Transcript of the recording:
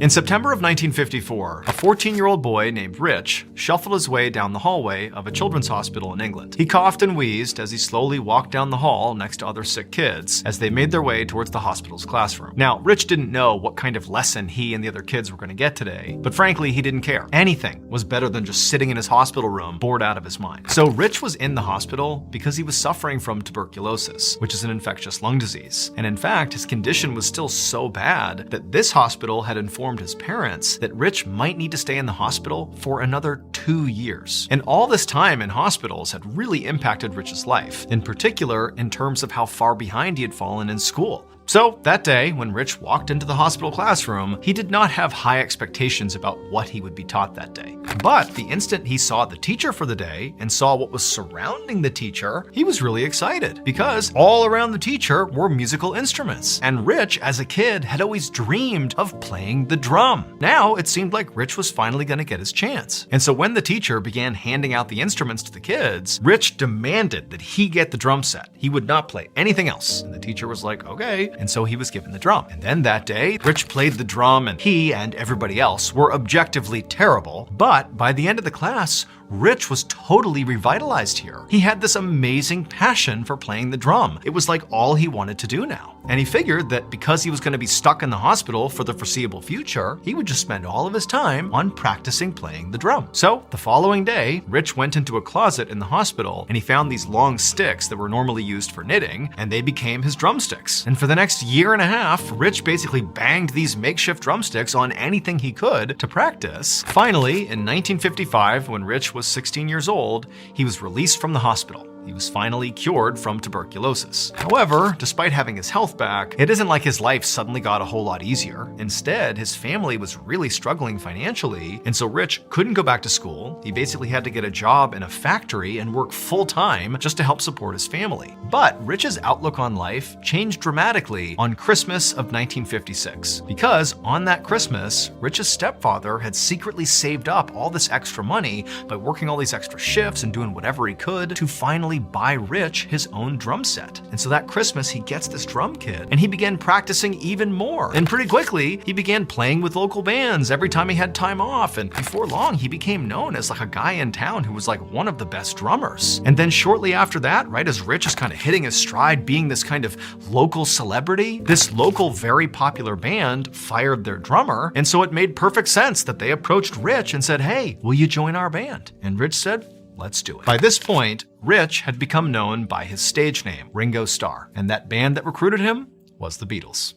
In September of 1954, a 14-year-old boy named Rich shuffled his way down the hallway of a children's hospital in England. He coughed and wheezed as he slowly walked down the hall next to other sick kids as they made their way towards the hospital's classroom. Now, Rich didn't know what kind of lesson he and the other kids were going to get today, but frankly, he didn't care. Anything was better than just sitting in his hospital room, bored out of his mind. So Rich was in the hospital because he was suffering from tuberculosis, which is an infectious lung disease. And in fact, his condition was still so bad that this hospital had informed his parents that Rich might need to stay in the hospital for another 2 years. And all this time in hospitals had really impacted Rich's life, in particular in terms of how far behind he had fallen in school. So that day, when Rich walked into the hospital classroom, he did not have high expectations about what he would be taught that day. But the instant he saw the teacher for the day and saw what was surrounding the teacher, he was really excited because all around the teacher were musical instruments. And Rich, as a kid, had always dreamed of playing the drum. Now it seemed like Rich was finally going to get his chance. And so when the teacher began handing out the instruments to the kids, Rich demanded that he get the drum set. He would not play anything else. And the teacher was like, okay. And so he was given the drum. And then that day, Rich played the drum and he and everybody else were objectively terrible. But by the end of the class, Rich was totally revitalized here. He had this amazing passion for playing the drum. It was like all he wanted to do now. And he figured that because he was going to be stuck in the hospital for the foreseeable future, he would just spend all of his time on practicing playing the drum. So the following day, Rich went into a closet in the hospital and he found these long sticks that were normally used for knitting, and they became his drumsticks. And for the next year and a half, Rich basically banged these makeshift drumsticks on anything he could to practice. Finally, in 1955, when Rich was 16 years old, he was released from the hospital. He was finally cured from tuberculosis. However, despite having his health back, it isn't like his life suddenly got a whole lot easier. Instead, his family was really struggling financially, and so Rich couldn't go back to school. He basically had to get a job in a factory and work full-time just to help support his family. But Rich's outlook on life changed dramatically on Christmas of 1956, because on that Christmas, Rich's stepfather had secretly saved up all this extra money by working all these extra shifts and doing whatever he could to finally buy Rich his own drum set. And so that Christmas, he gets this drum kit and he began practicing even more. And pretty quickly, he began playing with local bands every time he had time off. And before long, he became known as like a guy in town who was like one of the best drummers. And then shortly after that, right as Rich is kind of hitting his stride, being this kind of local celebrity, this local very popular band fired their drummer. And so it made perfect sense that they approached Rich and said, "Hey, will you join our band?" And Rich said, "Let's do it." By this point, Rich had become known by his stage name, Ringo Starr, and that band that recruited him was the Beatles.